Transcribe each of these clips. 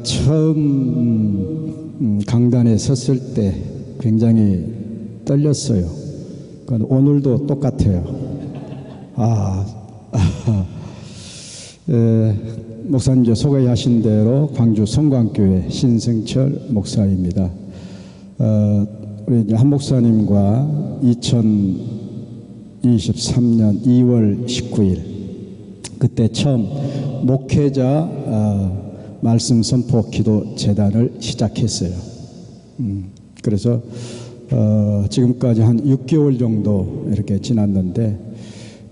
처음 강단에 섰을 때 굉장히 떨렸어요. 오늘도 똑같아요. 목사님 소개하신 대로 광주 성광교회 신승철 목사입니다. 우리 이제 한 목사님과 2023년 2월 19일 그때 처음 목회자 말씀 선포 기도 재단을 시작했어요. 그래서 지금까지 한 6개월 정도 이렇게 지났는데,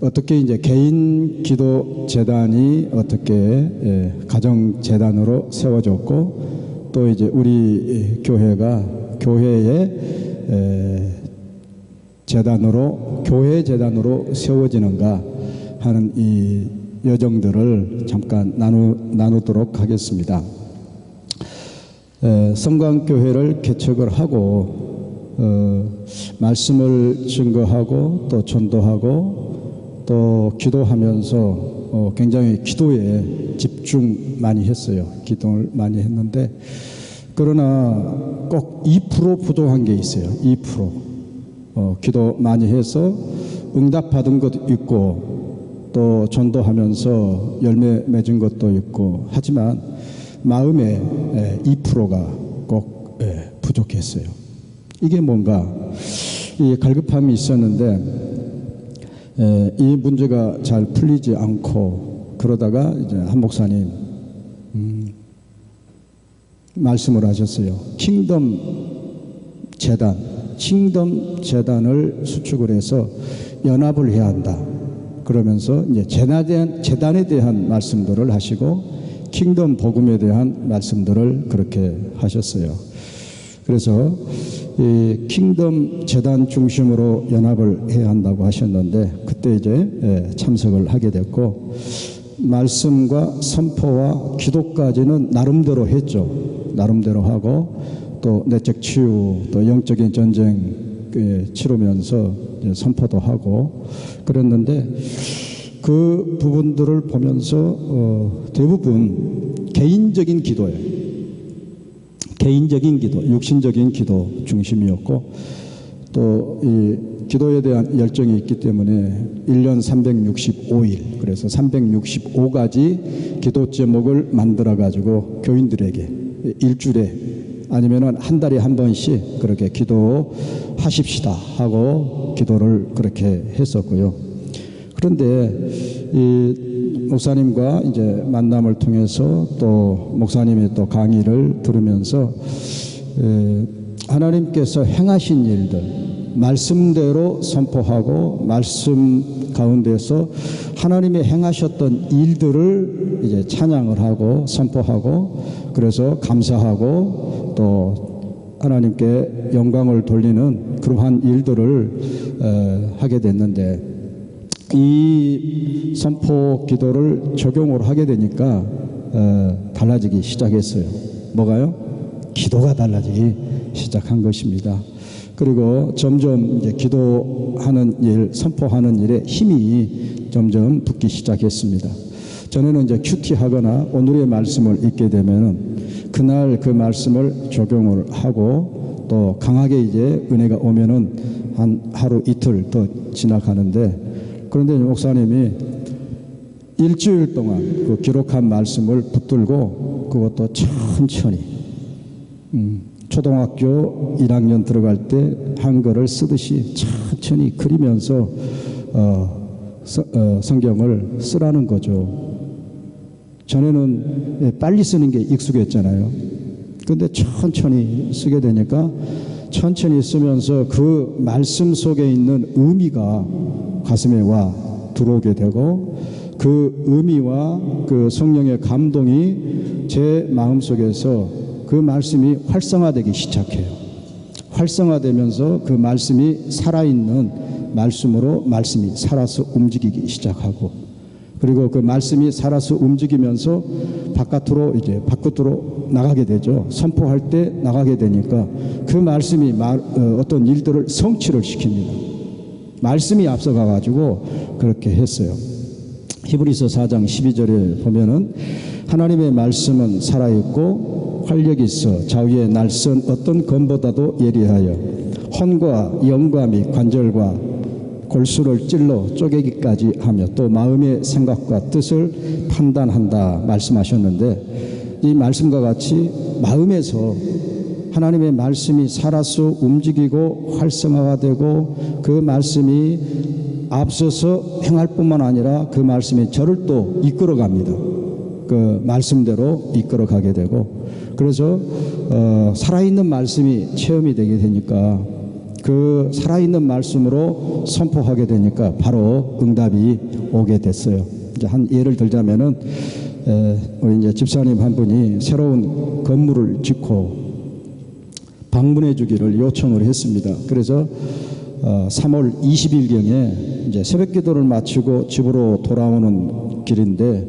어떻게 이제 개인 기도 재단이 어떻게 가정 재단으로 세워졌고, 또 이제 우리 교회가 교회의 재단으로 교회 재단으로 세워지는가 하는 이 여정들을 잠깐 나누도록 하겠습니다. 성광교회를 개척을 하고 말씀을 증거하고 또 전도하고 또 기도하면서 굉장히 기도에 집중 많이 했어요. 기도를 많이 했는데, 그러나 꼭 2% 부족한 게 있어요. 2%. 기도 많이 해서 응답받은 것도 있고 또 전도하면서 열매 맺은 것도 있고, 하지만 마음에 2%가 꼭 부족했어요. 이게 뭔가 이 갈급함이 있었는데 이 문제가 잘 풀리지 않고, 그러다가 이제 한 목사님 말씀을 하셨어요. 킹덤 재단을 수축을 해서 연합을 해야 한다. 그러면서 이제 재단에 대한 말씀들을 하시고 킹덤 복음에 대한 말씀들을 그렇게 하셨어요. 그래서 이 킹덤 재단 중심으로 연합을 해야 한다고 하셨는데, 그때 이제 참석을 하게 됐고, 말씀과 선포와 기도까지는 나름대로 했죠. 나름대로 하고, 또 내적 치유, 또 영적인 전쟁 치르면서 선포도 하고 그랬는데, 그 부분들을 보면서 대부분 개인적인 기도예요. 개인적인 기도, 육신적인 기도 중심이었고, 또 이 기도에 대한 열정이 있기 때문에 1년 365일, 그래서 365가지 기도 제목을 만들어 가지고 교인들에게 일주일에 아니면은 한 달에 한 번씩 그렇게 기도하십시다 하고 기도를 그렇게 했었고요. 그런데 이 목사님과 이제 만남을 통해서 또 목사님의 또 강의를 들으면서 하나님께서 행하신 일들, 말씀대로 선포하고 말씀 가운데서 하나님의 행하셨던 일들을 이제 찬양을 하고 선포하고, 그래서 감사하고 또 하나님께 영광을 돌리는 그러한 일들을 하게 됐는데, 이 선포 기도를 적용을 하게 되니까 달라지기 시작했어요. 뭐가요? 기도가 달라지기 시작한 것입니다. 그리고 점점 이제 기도하는 일, 선포하는 일에 힘이 점점 붙기 시작했습니다. 전에는 이제 큐티하거나 오늘의 말씀을 읽게 되면은 그날 그 말씀을 적용을 하고, 또 강하게 이제 은혜가 오면은 한 하루 이틀 더 지나가는데, 그런데 목사님이 일주일 동안 그 기록한 말씀을 붙들고 그것도 천천히 초등학교 1학년 들어갈 때 한글을 쓰듯이 천천히 그리면서 성경을 쓰라는 거죠. 전에는 빨리 쓰는 게 익숙했잖아요. 그런데 천천히 쓰게 되니까 천천히 쓰면서 그 말씀 속에 있는 의미가 가슴에 와 들어오게 되고, 그 의미와 그 성령의 감동이 제 마음속에서 그 말씀이 활성화되기 시작해요. 활성화되면서 그 말씀이 살아있는 말씀으로 말씀이 살아서 움직이기 시작하고, 그리고 그 말씀이 살아서 움직이면서 밖으로 나가게 되죠. 선포할 때 나가게 되니까 그 말씀이 어떤 일들을 성취를 시킵니다. 말씀이 앞서가 가지고 그렇게 했어요. 히브리서 4장 12절에 보면은 하나님의 말씀은 살아있고 활력이 있어 좌우에 날선 어떤 검보다도 예리하여 혼과 영과 및 관절과 골수를 찔러 쪼개기까지 하며 또 마음의 생각과 뜻을 판단한다 말씀하셨는데, 이 말씀과 같이 마음에서 하나님의 말씀이 살아서 움직이고 활성화가 되고 그 말씀이 앞서서 행할 뿐만 아니라 그 말씀이 저를 또 이끌어갑니다. 그 말씀대로 이끌어가게 되고, 그래서 살아있는 말씀이 체험이 되게 되니까 그 살아있는 말씀으로 선포하게 되니까 바로 응답이 오게 됐어요. 이제 한 예를 들자면은 우리 이제 집사님 한 분이 새로운 건물을 짓고 방문해 주기를 요청을 했습니다. 그래서 3월 20일경에 이제 새벽 기도를 마치고 집으로 돌아오는 길인데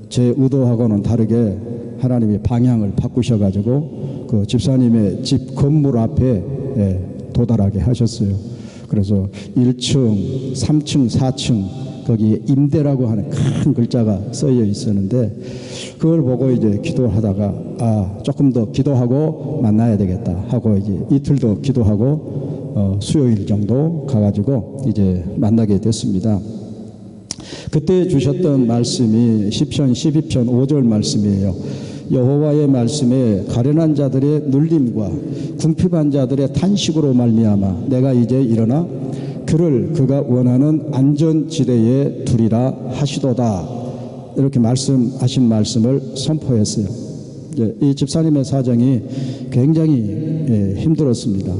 제 의도하고는 다르게 하나님이 방향을 바꾸셔가지고 그 집사님의 집 건물 앞에 도달하게 하셨어요. 그래서 1층, 3층, 4층 거기에 임대라고 하는 큰 글자가 써져 있었는데, 그걸 보고 이제 기도하다가 조금 더 기도하고 만나야 되겠다 하고 이제 이틀 더 기도하고 수요일 정도 가가지고 이제 만나게 됐습니다. 그때 주셨던 말씀이 시편 12편 5절 말씀이에요. 여호와의 말씀에 가련한 자들의 눌림과 궁핍한 자들의 탄식으로 말미암아 내가 이제 일어나 그를 그가 원하는 안전지대에 두리라 하시도다. 이렇게 말씀하신 말씀을 선포했어요. 이 집사님의 사정이 굉장히 힘들었습니다.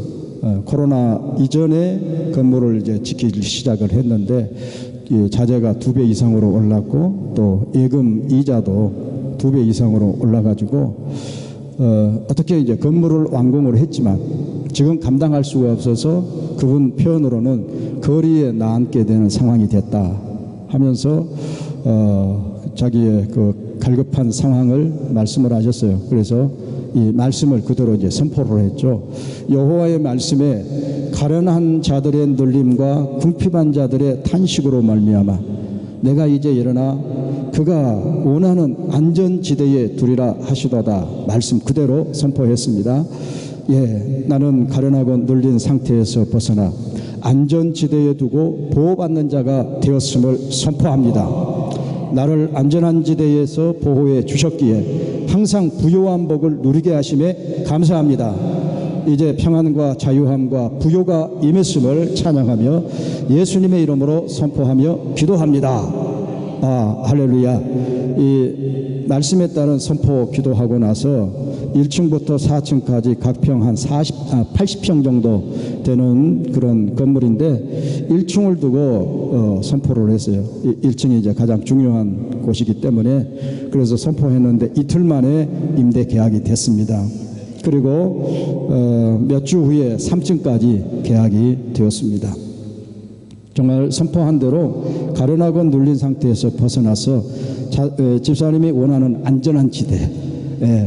코로나 이전에 건물을 이제 짓기 시작을 했는데 자재가 2배 이상으로 올랐고 또 예금 이자도 2배 이상으로 올라가지고 어떻게 이제 건물을 완공을 했지만 지금 감당할 수가 없어서 그분 표현으로는 거리에 나앉게 되는 상황이 됐다 하면서 자기의 그 갈급한 상황을 말씀을 하셨어요. 그래서 이 말씀을 그대로 이제 선포를 했죠. 여호와의 말씀에 가련한 자들의 눌림과 궁핍한 자들의 탄식으로 말미암아 내가 이제 일어나 그가 원하는 안전지대에 두리라 하시도다. 말씀 그대로 선포했습니다. 나는 가련하고 눌린 상태에서 벗어나 안전지대에 두고 보호받는 자가 되었음을 선포합니다. 나를 안전한 지대에서 보호해 주셨기에 항상 부요한 복을 누리게 하심에 감사합니다. 이제 평안과 자유함과 부요가 임했음을 찬양하며 예수님의 이름으로 선포하며 기도합니다. 할렐루야. 이 말씀에 따른 선포 기도하고 나서 1층부터 4층까지 각 평 한 80평 정도 되는 그런 건물인데 1층을 두고 선포를 했어요. 1층이 이제 가장 중요한 곳이기 때문에 그래서 선포했는데 이틀 만에 임대 계약이 됐습니다. 그리고 몇 주 후에 3층까지 계약이 되었습니다. 정말 선포한 대로 가련하고 눌린 상태에서 벗어나서 집사님이 원하는 안전한 지대,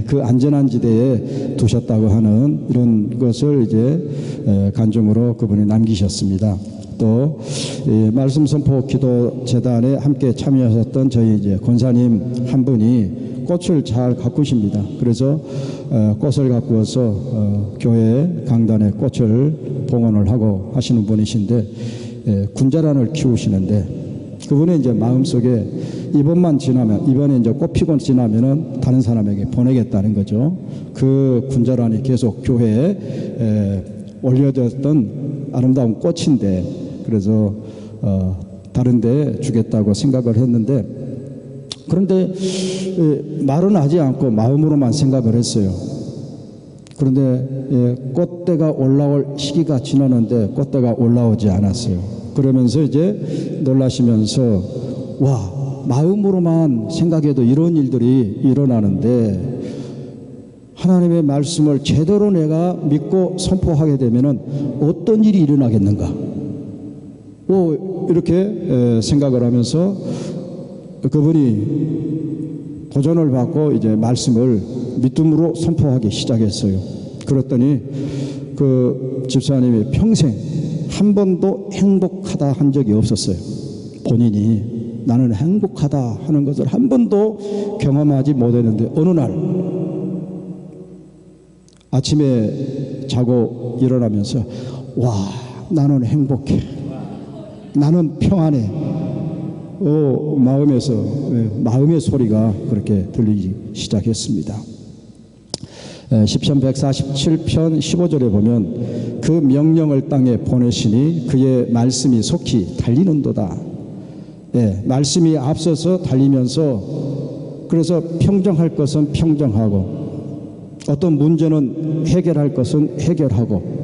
그 안전한 지대에 두셨다고 하는 이런 것을 이제 간증으로 그분이 남기셨습니다. 또 말씀 선포 기도 재단에 함께 참여하셨던 저희 이제 권사님 한 분이 꽃을 잘 가꾸십니다. 그래서 꽃을 가꾸어서 교회 강단에 꽃을 봉헌을 하고 하시는 분이신데 군자란을 키우시는데 그분의 이제 마음속에 이번만 지나면 이번에 이제 꽃 피고 지나면은 다른 사람에게 보내겠다는 거죠. 그 군자란이 계속 교회에 올려졌던 아름다운 꽃인데 그래서 다른 데 주겠다고 생각을 했는데 그런데 말은 하지 않고 마음으로만 생각을 했어요. 그런데 꽃대가 올라올 시기가 지났는데 꽃대가 올라오지 않았어요. 그러면서 이제 놀라시면서 와, 마음으로만 생각해도 이런 일들이 일어나는데 하나님의 말씀을 제대로 내가 믿고 선포하게 되면은 어떤 일이 일어나겠는가? 이렇게 생각을 하면서 그분이 도전을 받고 이제 말씀을 믿음으로 선포하기 시작했어요. 그랬더니 그 집사님이 평생 한 번도 행복하다 한 적이 없었어요. 본인이 나는 행복하다 하는 것을 한 번도 경험하지 못했는데 어느 날 아침에 자고 일어나면서 와, 나는 행복해, 나는 평안해. 마음의 소리가 그렇게 들리기 시작했습니다. 시편 147편 15절에 보면 그 명령을 땅에 보내시니 그의 말씀이 속히 달리는도다. 말씀이 앞서서 달리면서 그래서 평정할 것은 평정하고 어떤 문제는 해결할 것은 해결하고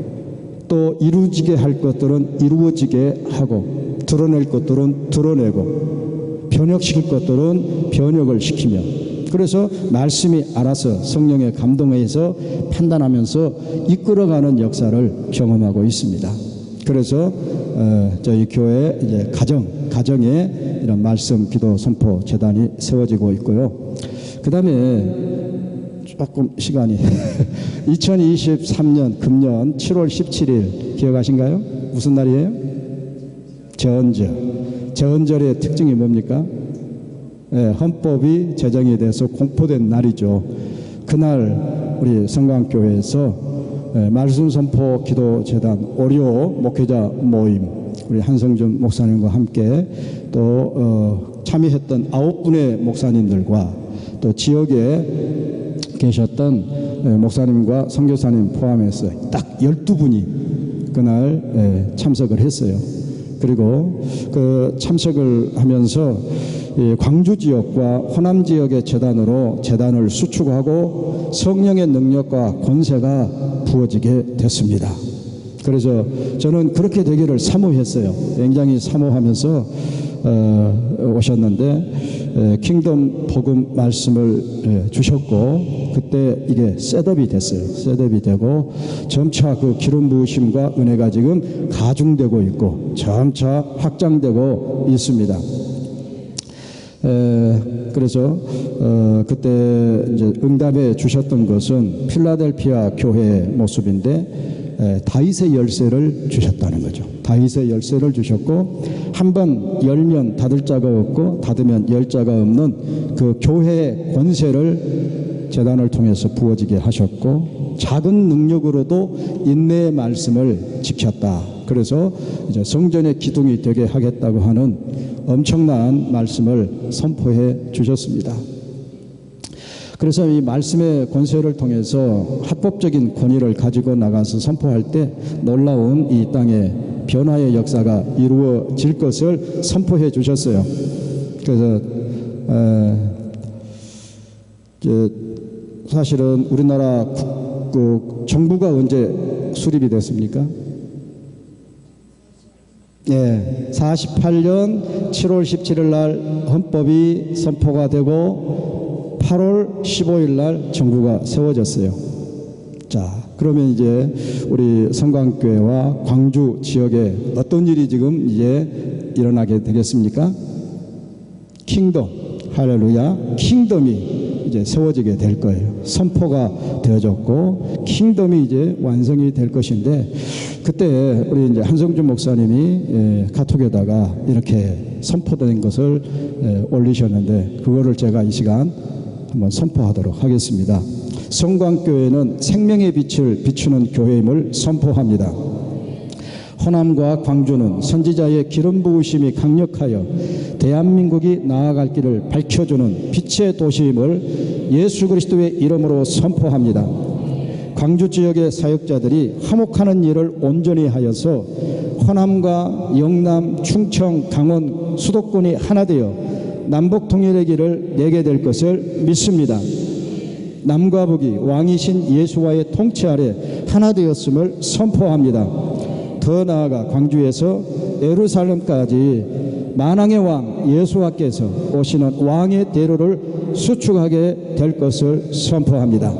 또 이루어지게 할 것들은 이루어지게 하고 드러낼 것들은 드러내고 변혁시킬 것들은 변혁을 시키며 그래서 말씀이 알아서 성령의 감동에 의해서 판단하면서 이끌어가는 역사를 경험하고 있습니다. 그래서 저희 교회 이제 가정에 이런 말씀 기도 선포 재단이 세워지고 있고요. 그 다음에 조금 시간이 2023년 금년 7월 17일 기억하신가요? 무슨 날이에요? 저언절의 특징이 뭡니까? 헌법이 제정이 돼서 공포된 날이죠. 그날 우리 성광교회에서 말씀 선포 기도 재단 오리오 목회자 모임 우리 한성준 목사님과 함께 또 참여했던 9분의 목사님들과 또 지역에 계셨던 목사님과 선교사님 포함해서 딱 12분이 그날 참석을 했어요. 그리고 그 참석을 하면서 광주 지역과 호남 지역의 재단으로 재단을 수축하고 성령의 능력과 권세가 부어지게 됐습니다. 그래서 저는 그렇게 되기를 사모했어요. 굉장히 사모하면서 오셨는데 킹덤 복음 말씀을 주셨고 그때 이게 셋업이 됐어요. 셋업이 되고 점차 그 기름 부으심과 은혜가 지금 가중되고 있고 점차 확장되고 있습니다. 그래서 그때 이제 응답해 주셨던 것은 필라델피아 교회의 모습인데 다윗의 열쇠를 주셨다는 거죠. 다윗의 열쇠를 주셨고 한번 열면 닫을 자가 없고 닫으면 열 자가 없는 그 교회의 권세를 재단을 통해서 부어지게 하셨고 작은 능력으로도 인내의 말씀을 지켰다. 그래서 이제 성전의 기둥이 되게 하겠다고 하는 엄청난 말씀을 선포해 주셨습니다. 그래서 이 말씀의 권세를 통해서 합법적인 권위를 가지고 나가서 선포할 때 놀라운 이 땅의 변화의 역사가 이루어질 것을 선포해 주셨어요. 그래서 사실은 우리나라 정부가 언제 수립이 됐습니까? 48년 7월 17일 날 헌법이 선포가 되고 8월 15일 날 정부가 세워졌어요. 자, 그러면 이제 우리 성광교회와 광주 지역에 어떤 일이 지금 이제 일어나게 되겠습니까? 킹덤, 할렐루야, 킹덤이 이제 세워지게 될 거예요. 선포가 되어졌고 킹덤이 이제 완성이 될 것인데 그때 우리 이제 한성준 목사님이 카톡에다가 이렇게 선포된 것을 올리셨는데 그거를 제가 이 시간 한번 선포하도록 하겠습니다. 성광교회는 생명의 빛을 비추는 교회임을 선포합니다. 호남과 광주는 선지자의 기름 부으심이 강력하여 대한민국이 나아갈 길을 밝혀주는 빛의 도시임을 예수 그리스도의 이름으로 선포합니다. 광주 지역의 사역자들이 화목하는 일을 온전히 하여서 호남과 영남, 충청, 강원, 수도권이 하나 되어 남북 통일의 길을 내게 될 것을 믿습니다. 남과 북이 왕이신 예수와의 통치 아래 하나 되었음을 선포합니다. 더 나아가 광주에서 예루살렘까지 만왕의 왕 예수와께서 오시는 왕의 대로를 수축하게 될 것을 선포합니다.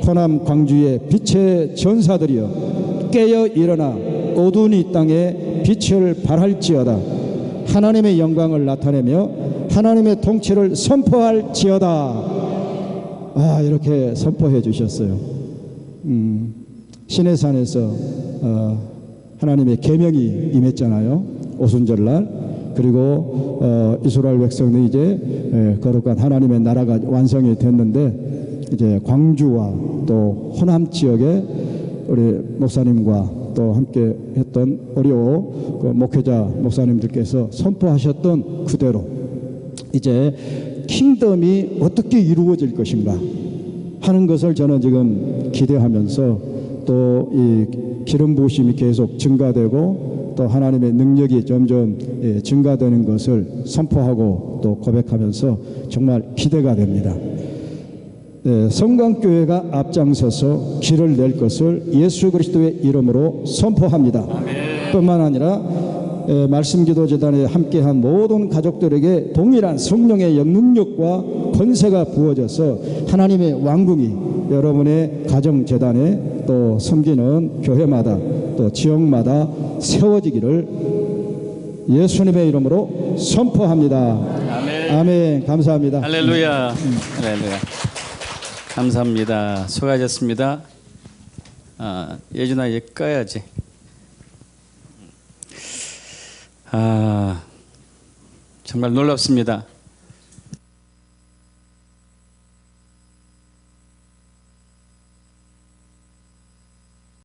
호남 광주의 빛의 전사들이여 깨어 일어나 어두운 이 땅에 빛을 발할지어다. 하나님의 영광을 나타내며 하나님의 통치를 선포할지어다. 이렇게 선포해 주셨어요. 시내산에서 하나님의 계명이 임했잖아요. 오순절날. 그리고 이스라엘 백성들이 이제 거룩한 하나님의 나라가 완성이 됐는데 이제 광주와 또 호남 지역에 우리 목사님과 또 함께 했던 어려워 그 목회자 목사님들께서 선포하셨던 그대로 이제 킹덤이 어떻게 이루어질 것인가 하는 것을 저는 지금 기대하면서 또 이 기름 부으심이 계속 증가되고 또 하나님의 능력이 점점 증가되는 것을 선포하고 또 고백하면서 정말 기대가 됩니다. 성강교회가 앞장서서 길을 낼 것을 예수 그리스도의 이름으로 선포합니다. 뿐만 아니라 말씀기도재단에 함께한 모든 가족들에게 동일한 성령의 능력과 권세가 부어져서 하나님의 왕궁이 여러분의 가정재단에 또 섬기는 교회마다 또 지역마다 세워지기를 예수님의 이름으로 선포합니다. 아멘. 아멘. 감사합니다. 할렐루야. 할렐루야. 감사합니다. 수고하셨습니다. 예준아, 이제 꺼야지. 정말 놀랍습니다.